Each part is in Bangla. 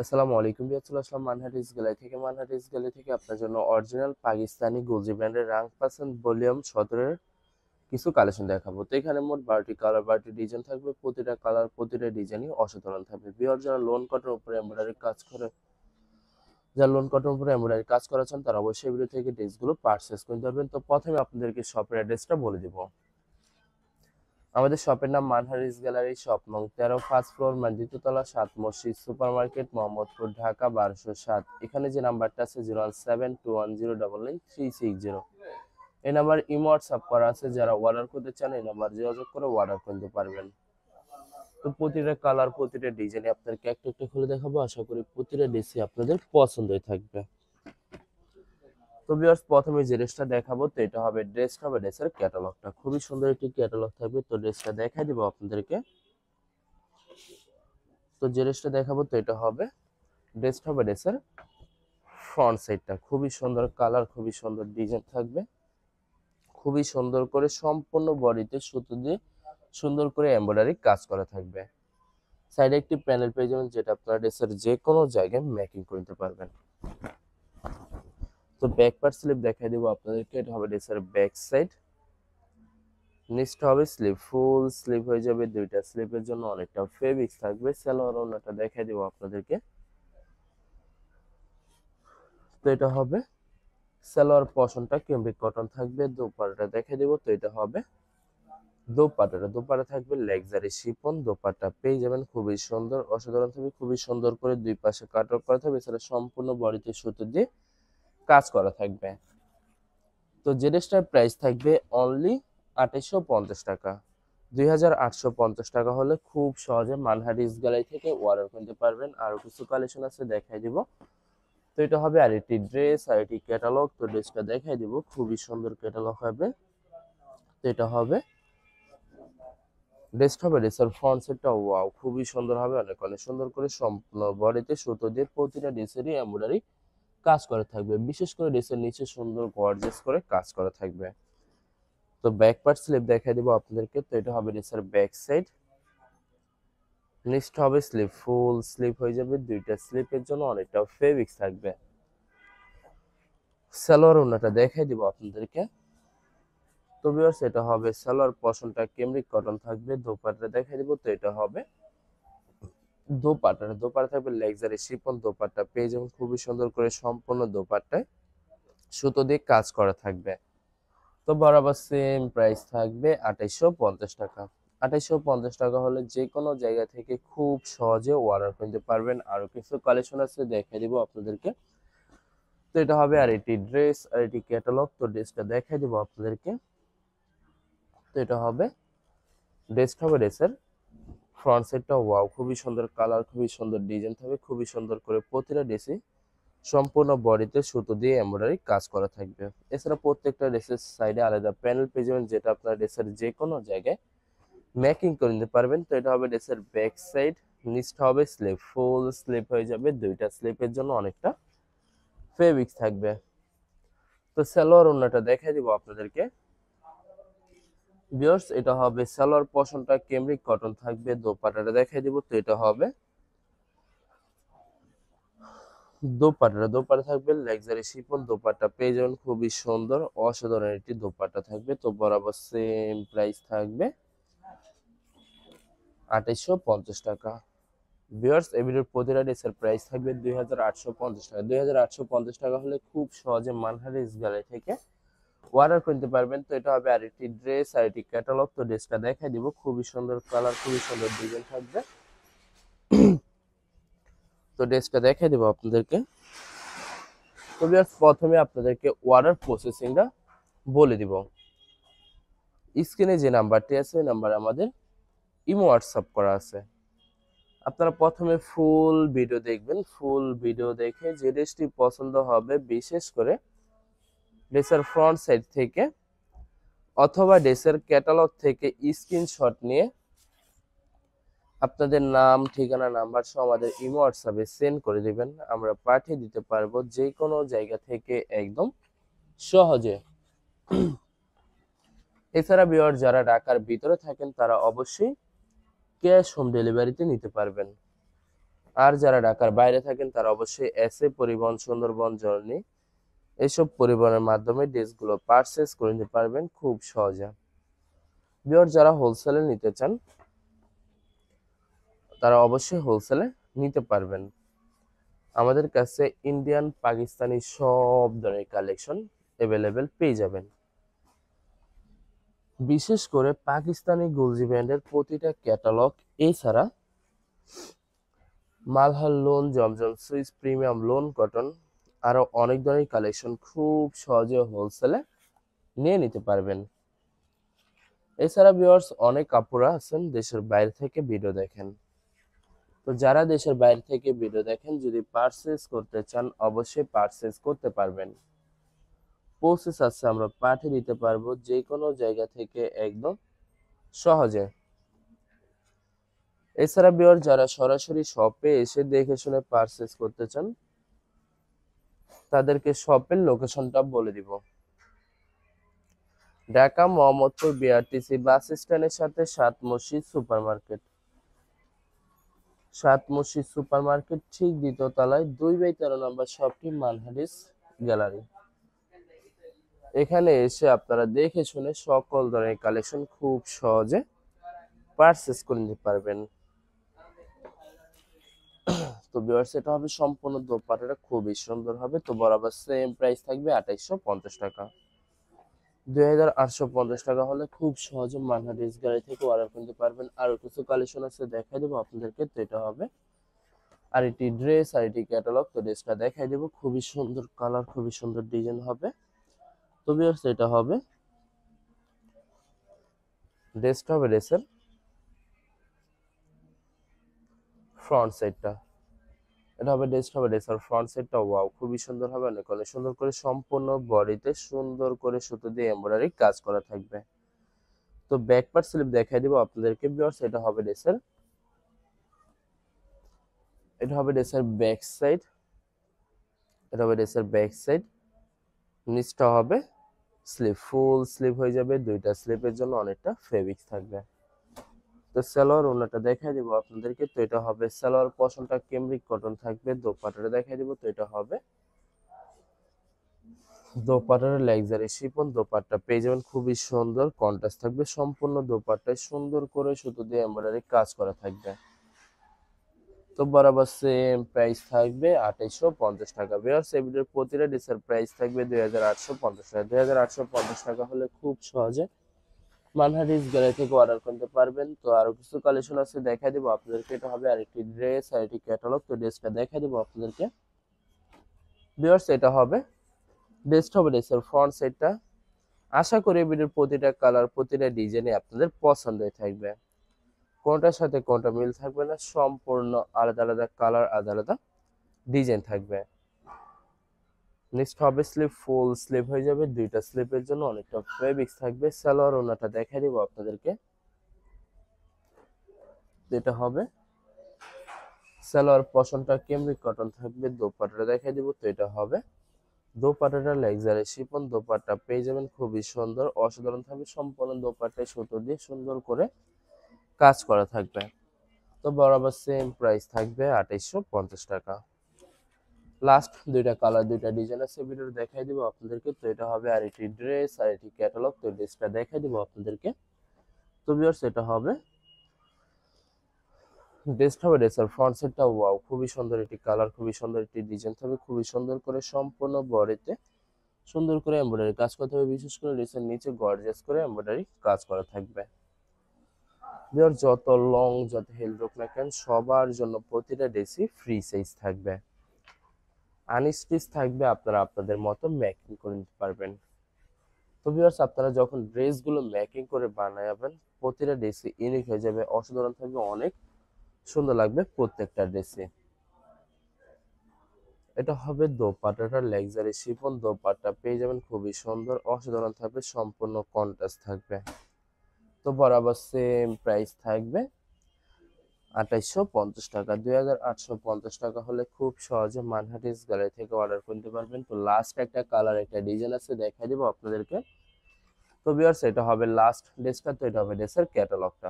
আসসালামু আলাইকুম চলে আসলাম মানহাটিস গ্যালারি থেকে আপনার জন্য অরিজিনাল পাকিস্তানি গুলজি ব্র্যান্ডের রাং পার্সেন্ট ভলিউম 17 কিছু কালেকশন দেখাবো। তো এখানে মোট 12টি কালার 12টি ডিজাইন থাকবে। প্রতিটা কালার প্রতিটা ডিজাইনই অসাধারণ থাকবে। বিয়ার যারা লোন কটন উপরে এমব্রয়ডারি কাজ করে যারা লোন কটন উপরে এমব্রয়ডারি কাজ করেছেন তারা অবশ্যই ভিডিও থেকে ড্রেসগুলো পারচেজ করতে পারবেন। তো প্রথমে আপনাদেরকে শপের অ্যাড্রেসটা বলে দিব। আমাদের শপের নাম মানহারিস গ্যালারি, শপ নং 13, ফার্স্ট ফ্লোর, দ্বিতীয়তলা, 7 মসজিদ সুপার মার্কেট, মোহাম্মদপুর, ঢাকা 1207। এখানে যে নাম্বারটা আছে 01721099360, এই নাম্বার ইমো হোয়াটসঅ্যাপ করা আছে। যারা অর্ডার করতে চান এই নাম্বার যোগাযোগ করে অর্ডার করতে পারবেন। তো প্রতিটা কালার প্রতিটা ডিজাইনে আপনাদেরকে একটা একটা খুলে দেখাবো। আশা করি প্রতিটা ডিজাইন আপনাদের পছন্দই থাকবে। তো ভিউয়ার্স, প্রথমে যে ড্রেসটা দেখাবো তো এটা হবে ড্রেসের ক্যাটালগটা। খুবই সুন্দর একটি ক্যাটালগ থাকবে। তো ড্রেসটা দেখাই দিব আপনাদেরকে। তো যে ড্রেসটা দেখাবো তো এটা হবে ড্রেসের ফ্রন্ট সাইডটা। খুবই সুন্দর কালার, খুবই সুন্দর ডিজাইন থাকবে। খুবই সুন্দর করে সম্পূর্ণ বডিতে সুতো দিয়ে সুন্দর করে এমব্রয়ডারি কাজ করা থাকবে। সাইডে একটি প্যানেল পেয়ে যাবেন, যেটা আপনারা ড্রেসের যে কোনো জায়গায় মেকিং করে নিতে পারবেন। তো ব্যাক পার্ট স্লিপ দেখাই দিব আপনাদেরকে। এটা হবে ড্রেসের ব্যাক সাইড। নিচটা হবে স্লিপ, ফুল স্লিপ হয়ে যাবে। দুইটা স্লিপের জন্য অনেকটা ফেব্রিক্স থাকবে। সালোয়ার ওড়নাটা দেখাই দিব আপনাদেরকে। তো এটা হবে সালোয়ার পশনটা ক্যামব্রিক কটন থাকবে। দোপাট্টাটা দেখাই দিব। তো এটা হবে দোপাট্টা থাকবে লাক্সারি শিফন। দোপাট্টা পেয়ে যাবেন খুবই সুন্দর অসাধারণ থাকবে। খুবই সুন্দর করে দুই পাশে কাটওয়ার্ক করা থাকবে। এছাড়া সম্পূর্ণ বডিতে সুতো দিয়ে কাজ করা থাকবে। তো যে ড্রেসটার প্রাইস থাকবে অনলি 2850 টাকা। 2850 টাকা হলে খুব সহজে মানহারিস গ্যালারি থেকে অর্ডার করতে পারবেন। আরো কিছু কালেকশন আছে, দেখাই দিব। তো এটা হবে আরেকটি ড্রেস, আরেকটি ক্যাটালগ। তো ড্রেসটা দেখাই দিব, খুবই সুন্দর ক্যাটালগ হবে। তো এটা হবে ড্রেসের ফ্রন্ট সেটটা ওয়াও খুবই সুন্দর হবে। অনেক অনেক সুন্দর করে সম্পূর্ণ বডিতে সুতো দিয়ে প্রতিটা ড্রেসেরই এমব্রয়ডারি কাজ করা থাকবে। বিশেষ করে ড্রেসের নিচে সুন্দর গর্জিয়াস করে কাজ করা থাকবে। তো ব্যাক পার্ট স্লিপ দেখাই দিব আপনাদেরকে। তো এটা হবে ড্রেসের ব্যাক সাইড। নিচটা হবে স্লিপ, ফুল স্লিপ হয়ে যাবে। দুইটা স্লিপের জন্য অনেকটা ফেব্রিক্স থাকবে। সালোয়ার ওড়নাটা দেখাই দিব আপনাদেরকে। তো ভিউয়ার্স, এটা হবে সালোয়ার পশনটা ক্যামব্রিক কটন থাকবে। দোপাট্টা দেখাই দিব। তো এটা হবে দোপাট্টা থাকবে লাক্সারি শিফন। দোপাট্টা পেয়ে যাবেন খুবই সুন্দর করে সম্পূর্ণ দোপাট্টায় সুতো দিয়ে কাজ করা থাকবে। তো বরাবর সেম প্রাইস থাকবে 2850 টাকা। 2850 টাকা হলে যে কোনো জায়গা থেকে খুব সহজে অর্ডার করতে পারবেন। আরো কিছু কালেকশন আছে, দেখাই দিব আপনাদেরকে। তো এটা হবে আর এটি ড্রেস, আর এটি ক্যাটালগ। তো ড্রেসটা দেখাই দিব আপনাদেরকে। তো এটা হবে ড্রেসের ফ্রন্ট সাইডটা ওয়াও খুবই সুন্দর কালার, খুবই সুন্দর ডিজাইন থাকবে। খুবই সুন্দর করে প্রতিটা ড্রেসে সম্পূর্ণ বডিতে সুতো দিয়ে এমব্রয়ডারি কাজ করা থাকবে। এছাড়া প্রত্যেকটা ড্রেসের সাইডে আলাদা প্যানেল পেয়ে যাবেন, যেটা আপনার ড্রেসের যে কোনো জায়গায় মেকিং করে নিতে পারবেন। তো এটা হবে ড্রেসের ব্যাক সাইড। নিচটা হবে স্লিপ, ফুল স্লিপ হয়ে যাবে। দুইটা স্লিপের জন্য অনেকটা ফেব্রিক্স থাকবে। তো সালোয়ার ওড়নাটা দেখাই দিব আপনাদেরকে। ভিউয়ার্স, এটা হবে সালোয়ার পশনটা ক্যামব্রিক কটন থাকবে। দোপাট্টাটা দেখাই দিব। তো এটা হবে দোপাট্টা থাকবে লাক্সারি শিফন। দোপাট্টা পেয়ে যাবেন খুবই সুন্দর অসাধারণ একটি দোপাট্টা থাকবে। তো বরাবর সেম প্রাইস থাকবে 2850 টাকা। ভিউয়ার্স, এই ভিডিওর প্রতিটা ড্রেসের প্রাইস থাকবে 2850 টাকা। 2850 টাকা হলে খুব সহজে মানহারিস গ্যালারি থেকে অর্ডার করতে পারবেন। তো এটা হবে আরেকটি ড্রেস, আরেকটি ক্যাটালগ। তো ড্রেসটা দেখাই দিব। খুবই সুন্দর কালার, খুবই সুন্দর ডিজাইন থাকবে। তো ড্রেসটা দেখাই দিব আপনাদেরকে। তো ভিউয়ার্স, প্রথমে আপনাদেরকে অর্ডার প্রসেসিংটা বলে দিব। স্ক্রিনে যে নাম্বারটি আছে ওই নাম্বারে আমাদের ইমো হোয়াটসঅ্যাপ করা আছে। আপনারা প্রথমে ফুল ভিডিও দেখবেন। ফুল ভিডিও দেখে যে ড্রেসটি পছন্দ হবে, বিশেষ করে ড্রেসের ফ্রন্ট সাইড থেকে অথবা ড্রেসের ক্যাটালগ থেকে স্ক্রিনশট নিয়ে আপনাদের নাম, ঠিকানা, নাম্বার সহ আমাদের ইমো হোয়াটসঅ্যাপে সেন্ড করে দিবেন। আমরা পাঠিয়ে দিতে পারবো যে কোনো জায়গা থেকে একদম সহজে। এছাড়া ভিউয়ার যারা ঢাকার ভিতরে থাকেন তারা অবশ্যই ক্যাশ হোম ডেলিভারিতে নিতে পারবেন। আর যারা ঢাকার বাইরে থাকেন তারা অবশ্যই এসএ পরিবহন, সুন্দরবন, জর্নি এইসব পরিবহনের মাধ্যমে ড্রেসগুলো পারচেস করে নিতে পারবেন খুব সহজে। ভিউয়ার, যারা হোলসেলে নিতে চান তারা অবশ্যই হোলসেলে নিতে পারবেন। আমাদের কাছে ইন্ডিয়ান, পাকিস্তানি সব ধরনের কালেকশন অ্যাভেলেবেল পেয়ে যাবেন। বিশেষ করে পাকিস্তানি গুলজি ব্র্যান্ডের প্রতিটা ক্যাটালগ, এছাড়া মালহার লোন, জমজম সুইস, প্রিমিয়াম লোন কটন, আরো অনেক ধরনের কালেকশন খুব সহজে হোলসেলে নিয়ে নিতে পারবেন। এছাড়া ভিউয়ার্স, অনেক আপুরা আছেন দেশের বাইরে থেকে ভিডিও দেখেন। তো যারা দেশের বাইরে থেকে ভিডিও দেখেন, যদি পারচেস করতে চান অবশ্যই পারচেস করতে পারবেন। প্রসেস আছে, আমরা পাঠিয়ে দিতে পারবো যে কোনো জায়গা থেকে একদম সহজে। এছাড়া ভিউয়ার, যারা সরাসরি শপে এসে দেখে শুনে পারচেস করতে চান তাদেরকে শপের লোকেশনটা বলে দিব। ঢাকা মোহাম্মদপুর বিআরটিসি বাস স্ট্যান্ডের সাথে সাত মসজিদ সুপার মার্কেট। সাত মসজিদ সুপার মার্কেট ঠিক দ্বিতীয় তলায় 2/13 নম্বর শপটি মানহারিস গ্যালারি। এখানে এসে আপনারা দেখে শুনে সকল ধরনের কালেকশন খুব সহজে পারচেস করে নিতে পারবেন। তো ভিউয়ার্স, এটা হবে সম্পূর্ণ দোপাট্টাটা খুবই সুন্দর হবে। তো বরাবর সেম প্রাইস থাকবে 2850 টাকা। 2850 টাকা হলে খুব সহজে মানহারিস গ্যালারি থেকে অর্ডার করতে পারবেন। আরো কিছু কালেকশন আছে, দেখাই দেবো আপনাদেরকে। তো এটা হবে আর এটি ড্রেস, আর এটি ক্যাটালগ। তো ড্রেসটা দেখাই দেবো, খুবই সুন্দর কালার, খুবই সুন্দর ডিজাইন হবে। তো ভিউয়ার্স, এটা হবে ড্রেসটা, হবে ড্রেসের ফ্রন্ট সাইডটা। এটা হবে ড্রেসটা, হবে ড্রেসের ফ্রন্ট সাইডটা। ওয়াও, খুবই সুন্দর হবে, অনেক অনেক সুন্দর করে সম্পূর্ণ বডিতে সুন্দর করে সুতো দিয়ে এমব্রয়ডারি কাজ করা থাকবে। তো ব্যাক পার্ট স্লিপ দেখাই দিব আপনাদেরকে ভিউয়ার্স। এটা হবে ড্রেসের, এটা হবে ড্রেসের ব্যাক সাইড। এটা হবে ড্রেসের ব্যাক সাইড। নিচটা হবে স্লিপ, ফুল স্লিপ হয়ে যাবে। দুইটা স্লিপের জন্য অনেকটা ফেব্রিক থাকবে। তো সালোয়ার ওনাটা দেখাই দিব আপনাদেরকে। তো এটা হবে সালোয়ার পশনটা কেমব্রিক কটন থাকবে। দোপাট্টাটা দেখাই দিব। তো এটা হবে দোপাট্টার লাক্সারি শিফন দোপাট্টা পেয়ে যাবেন, খুবই সুন্দর কন্ট্রাস্ট থাকবে। সম্পূর্ণ দোপাট্টায় সুন্দর করে সুতো দিয়ে এমব্রয়ডারি কাজ করা থাকবে। তো বরাবর সেম প্রাইস থাকবে 2850 টাকা। ভিউয়ার্স, এই ভিডিওর প্রতিটা ড্রেসের প্রাইস থাকবে 2850 টাকা। 2850 টাকা হলে খুব সহজে মানহারিস গ্যালারি থেকে অর্ডার করতে পারবেন। তো আরো কিছু কালেকশন আছে, দেখাই দিব আপনাদেরকে। এটা হবে আরেকটি ড্রেস, আরেকটি ক্যাটালগ। তো ড্রেসটা দেখাই দিব আপনাদেরকে ভিউয়ার্স। এটা হবে ড্রেসটা, হবে ড্রেসের ফ্রন্ট সাইডটা। আশা করি ভিডিওর প্রতিটা কালার, প্রতিটা ডিজাইনে আপনাদের পছন্দ হয়ে থাকবে। কোনটার সাথে কোনটা মিল থাকবে না, সম্পূর্ণ আলাদা আলাদা কালার, আলাদা আলাদা ডিজাইন থাকবে। নেক্সট হবে স্লিপ, ফুল স্লিপ হয়ে যাবে। দুইটা স্লিপের জন্য অনেকটা ফেব্রিক্স থাকবে। সালোয়ার ওনাটা দেখাই দিব আপনাদেরকে। যেটা হবে সালোয়ার পশনটা কেমব্রিক কটন থাকবে। দোপাট্টাটা দেখাই দিব। তো এটা হবে দোপাট্টাটা লাক্সারি শিফন দোপাট্টা পেয়ে যাবেন, খুবই সুন্দর অসাধারণ থাকবে। সম্পূর্ণ দোপাট্টায় সুতো দিয়ে সুন্দর করে কাজ করা থাকবে। তো বরাবর সেম প্রাইস থাকবে 2850 টাকা। লাস্ট দুইটা কালার, দুইটা ডিজাইন আছে, ভিডিও দেখাই দিব আপনাদেরকে। তো এটা হবে আর এটি ড্রেস, আর এটি ক্যাটালগ। তো ড্রেসটা দেখাই দিব আপনাদেরকে। তো ভিউয়ার্স, এটা হবে ড্রেসটা, হবে ড্রেসের ফ্রন্ট সাইডটা। ওয়াও, খুবই সুন্দর এটি কালার, খুবই সুন্দর একটি ডিজাইন থাকবে। খুবই সুন্দর করে সম্পূর্ণ বডিতে সুন্দর করে এমব্রয়ডারি কাজ করতে হবে। বিশেষ করে ড্রেসের নিচে গর্জিয়াস করে এমব্রয়ডারি কাজ করা থাকবে। ভিউয়ার, যত লং যত হেলথ হোক না কেন, সবার জন্য প্রতিটা ড্রেসই ফ্রি সাইজ থাকবে। আনস্টিচ থাকবে, আপনারা আপনাদের মতো মেকিং করে নিতে পারবেন। তো ভিউয়ার্স, আপনারা যখন ড্রেসগুলো মেকিং করে বানাবেন প্রতিটা ড্রেসই ইউনিক হয়ে যাবে, অসাধারণ থাকবে, অনেক সুন্দর লাগবে প্রত্যেকটা ড্রেসে। এটা হবে দোপাট্টাটা লাক্সারি শিফন দোপাট্টা পেয়ে যাবেন, খুবই সুন্দর অসাধারণ থাকবে, সম্পূর্ণ কন্ট্রাস্ট থাকবে। তো বরাবর সেম প্রাইস থাকবে 2850 টাকা। 2850 টাকা হলে খুব সহজে মানহাটিস গ্যালারি থেকে অর্ডার করতে পারবেন। তো লাস্ট একটা কালার, একটা ডিজাইন আছে, দেখাই দিব আপনাদেরকে। তো ভিউয়ার্স, এটা হবে লাস্ট ড্রেসটা। তো এটা হবে ড্রেসের ক্যাটালগটা।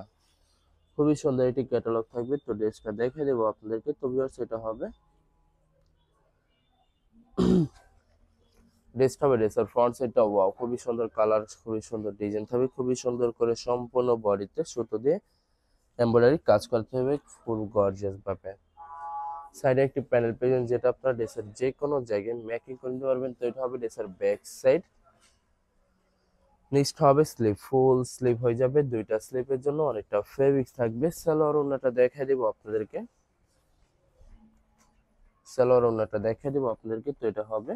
খুবই সুন্দর একটি ক্যাটালগ থাকবে। তো ড্রেসটা দেখে দেবো আপনাদেরকে। তো ভিউয়ার্স এটা হবে ড্রেসটা হবে ড্রেসের ফ্রন্ট সাইডটা ওয়াও, খুবই সুন্দর কালার, খুবই সুন্দর ডিজাইন থাকবে, খুবই সুন্দর করে সম্পূর্ণ বডিতে সুতো দিয়ে এমব্রয়ডারি কাজ করতে হবে ফুল গর্জিয়াস ভাবে। সাইডে একটি প্যানেল পেয়েছেন যেটা আপনার ড্রেসের যে কোনো জায়গায় মেকিং করে নিতে পারবেন। তো এটা হবে ড্রেসের ব্যাক সাইড। নেক্সট হবে স্লিভ, ফুল স্লিভ হয়ে যাবে, দুইটা স্লিভের জন্য অনেকটা ফেব্রিক থাকবে। সালোয়ার ওড়নাটা দেখাই দেবো আপনাদেরকে। সালোয়ার ওড়নাটা দেখাই দেবো আপনাদেরকে। তো এটা হবে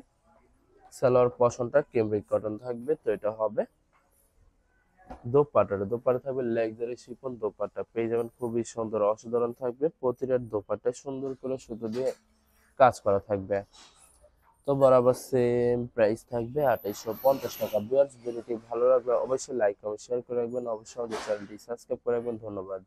সালোয়ার পশনটা ক্যামব্রিক কটন থাকবে। তো এটা হবে দোপাট্টাটা, দোপাট্টা থাকবে লাক্সারি শিফন দোপাট্টা পেয়ে যাবেন, খুবই সুন্দর অসাধারণ থাকবে। প্রতিটা দোপাট্টা সুন্দর করে সুতো দিয়ে কাজ করা থাকবে। তো বরাবর সেম প্রাইস থাকবে 2850 টাকা। ভিউয়ার্স ভিডিওটি ভালো লাগলে অবশ্যই লাইক কমেন্ট শেয়ার করে রাখবেন, অবশ্যই আমাদের চ্যানেলটি সাবস্ক্রাইব করে রাখবেন। ধন্যবাদ।